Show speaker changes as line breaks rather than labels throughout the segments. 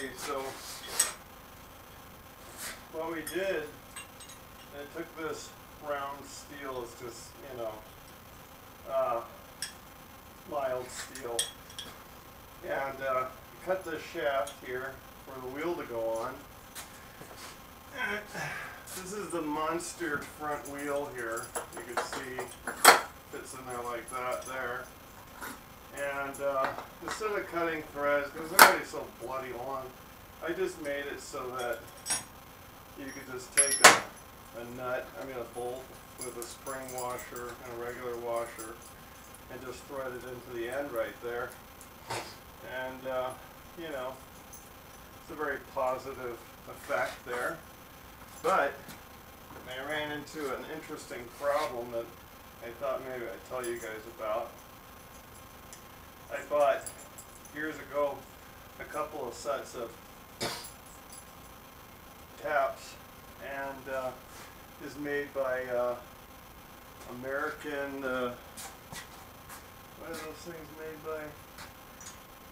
Okay, so what we did, I took this round steel, it's just, you know, mild steel, and cut this shaft here for the wheel to go on. And this is the monster front wheel here. You can see fits in there like that there. And instead of cutting threads, because they're already so bloody long, I just made it so that you could just take a nut, a bolt with a spring washer and a regular washer, and just thread it into the end right there. And you know, it's a very positive effect there. But I ran into an interesting problem that I thought maybe I'd tell you guys about. I bought years ago a couple of sets of taps, and is made by American, what are those things made by?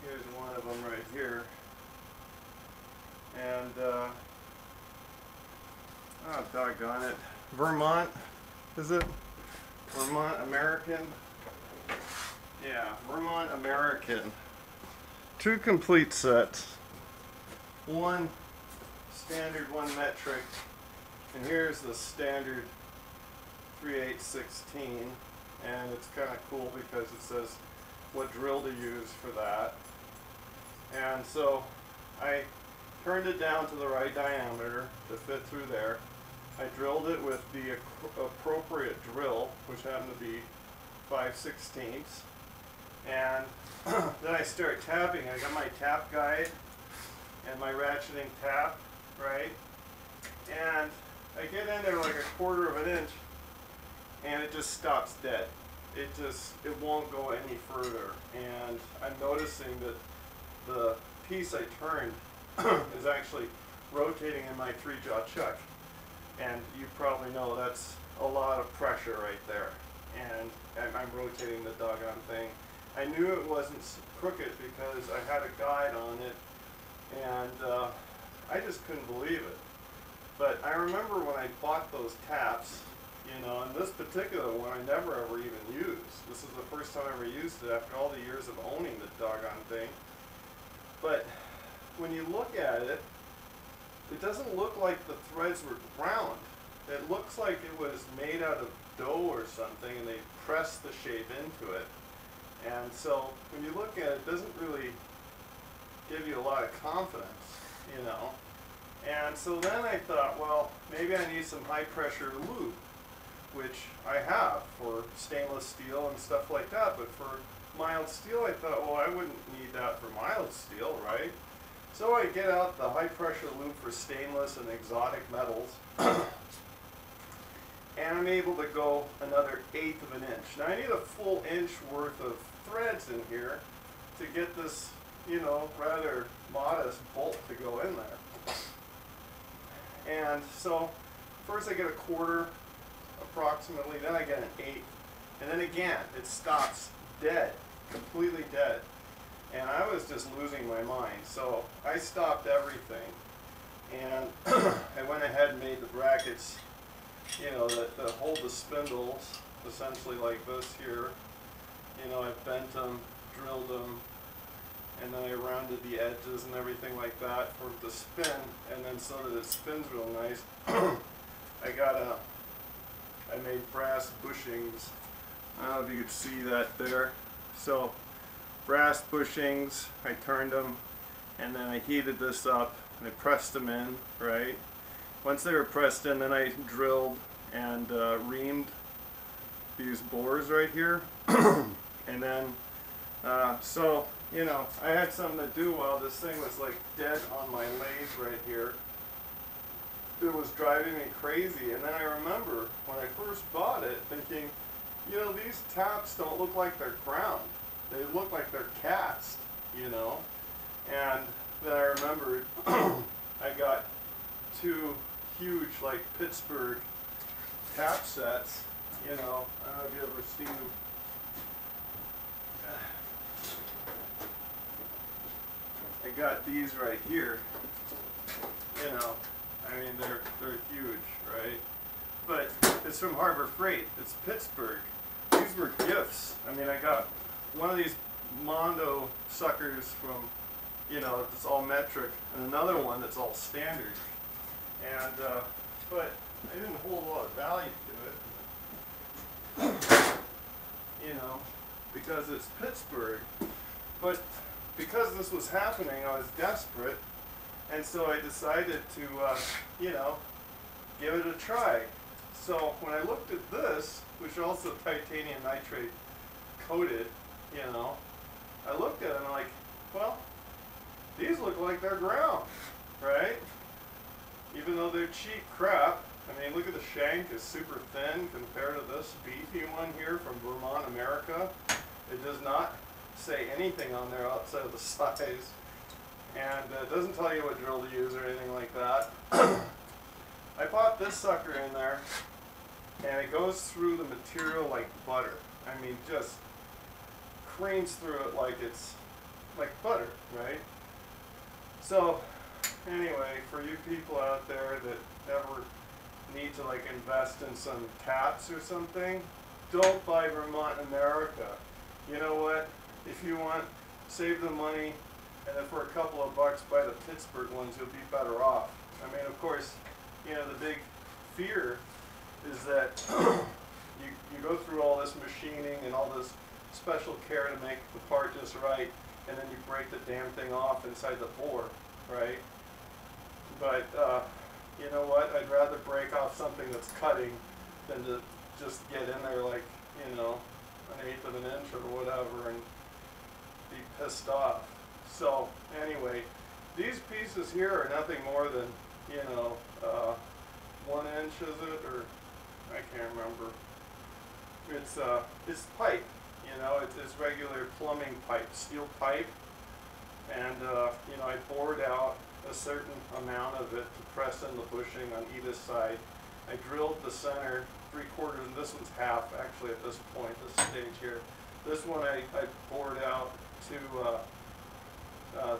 Here's one of them right here. And oh, doggone it, Vermont, is it? Vermont American? Yeah, Vermont American. 2 complete sets. One standard, 1 metric. And here's the standard 3/8/16. And it's kind of cool because it says what drill to use for that. And so I turned it down to the right diameter to fit through there. I drilled it with the appropriate drill, which happened to be 5/16. And then I start tapping. I got my tap guide and my ratcheting tap, right? And I get in there like 1/4 of an inch, and it just stops dead. It won't go any further. And I'm noticing that the piece I turned is actually rotating in my 3-jaw chuck. And you probably know that's a lot of pressure right there. And I'm rotating the doggone thing. I knew it wasn't crooked because I had a guide on it, and I just couldn't believe it. But I remember when I bought those taps, you know, and this particular one I never ever even used. This is the first time I ever used it after all the years of owning the doggone thing. But when you look at it, it doesn't look like the threads were ground. It looks like it was made out of dough or something, and they pressed the shape into it. And so when you look at it, it doesn't really give you a lot of confidence, you know. And so then I thought, well, maybe I need some high pressure lube, which I have for stainless steel and stuff like that. But for mild steel, I thought, well, I wouldn't need that for mild steel, right? So I get out the high pressure lube for stainless and exotic metals, and I'm able to go another 1/8 of an inch. Now I need a full inch worth of threads in here to get this, you know, rather modest bolt to go in there. And so first I get 1/4 approximately, then I get an 1/8, and then again it stops dead, completely dead. And I was just losing my mind, so I stopped everything, and I went ahead and made the brackets, you know, that hold the spindles, essentially like this here. You know, I bent them, drilled them, and then I rounded the edges and everything like that for it to spin, and then so that it spins real nice, I made brass bushings. I don't know if you could see that there. So brass bushings, I turned them, and then I heated this up and I pressed them in, right? Once they were pressed in, then I drilled and reamed these bores right here. And then so, you know, I had something to do while this thing was like dead on my lathe right here. It was driving me crazy. And then I remember when I first bought it thinking, you know, these taps don't look like they're ground. They look like they're cast, you know. And then I remembered I got 2 huge, like, Pittsburgh tap sets, you know. I don't know if you've ever seen them. I got these right here. You know, I mean, they're huge, right? But it's from Harbor Freight. It's Pittsburgh. These were gifts. I mean, I got one of these Mondo suckers from, you know, it's all metric, and another one that's all standard. And but I didn't hold a lot of value to it, you know, because it's Pittsburgh. But because this was happening, I was desperate, and so I decided to, you know, give it a try. So when I looked at this, which also titanium nitrate coated, you know, I looked at it and I'm like, well, these look like they're ground, right? Even though they're cheap crap. I mean, look at the shank, is super thin compared to this beefy one here from Vermont, America. It does not say anything on there outside of the size, and it doesn't tell you what drill to use or anything like that. I popped this sucker in there, and it goes through the material like butter. I mean, just creams through it like it's like butter, right? So anyway, for you people out there that ever need to like invest in some taps or something, don't buy Vermont, America. You know what? If you want, save the money, and then for a couple of bucks, buy the Pittsburgh ones, you'll be better off. I mean, of course, you know, the big fear is that you go through all this machining and all this special care to make the part just right, and then you break the damn thing off inside the bore, right? But you know what? I'd rather break off something that's cutting than to just get in there like, you know, 1/8 of an inch or whatever and be pissed off. So anyway, these pieces here are nothing more than, you know, 1 inch, is it, or I can't remember. It's pipe, you know, it's regular plumbing pipe, steel pipe, and you know, I bored out a certain amount of it to press in the bushing on either side. I drilled the center 3/4, and this one's half actually at this point, this stage here. This one I bored out to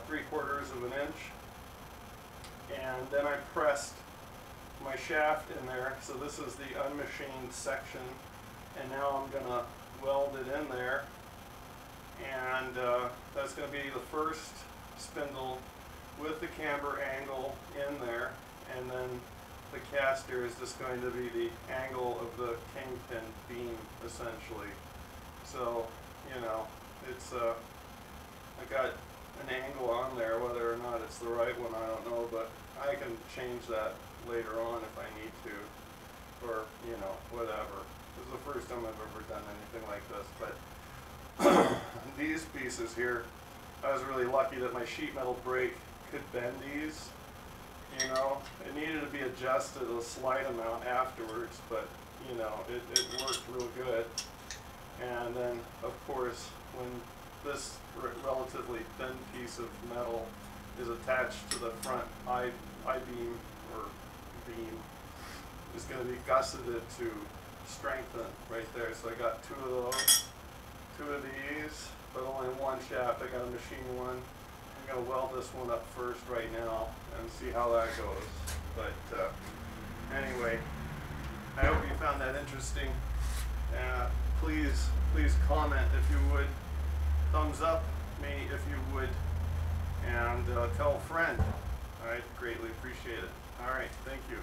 3/4 of an inch, and then I pressed my shaft in there. So this is the unmachined section, and now I'm gonna weld it in there, and that's gonna be the first spindle with the camber angle in there, and then the caster is just going to be the angle of the kingpin beam, essentially. So, you know, it's I got an angle on there, whether or not it's the right one, I don't know, but I can change that later on if I need to, or, you know, whatever. This is the first time I've ever done anything like this, but these pieces here, I was really lucky that my sheet metal brake could bend these. You know, it needed to be adjusted a slight amount afterwards, but, you know, it worked real good. And then, of course, when this relatively thin piece of metal is attached to the front I-beam or beam, is going to be gusseted to strengthen right there. So I got 2 of those, 2 of these, but only one shaft. I got a machine one. I'm going to weld this one up first right now and see how that goes. But anyway, I hope you found that interesting. Please comment if you would. Thumbs up me if you would. And tell a friend. Alright, greatly appreciate it. Alright, thank you.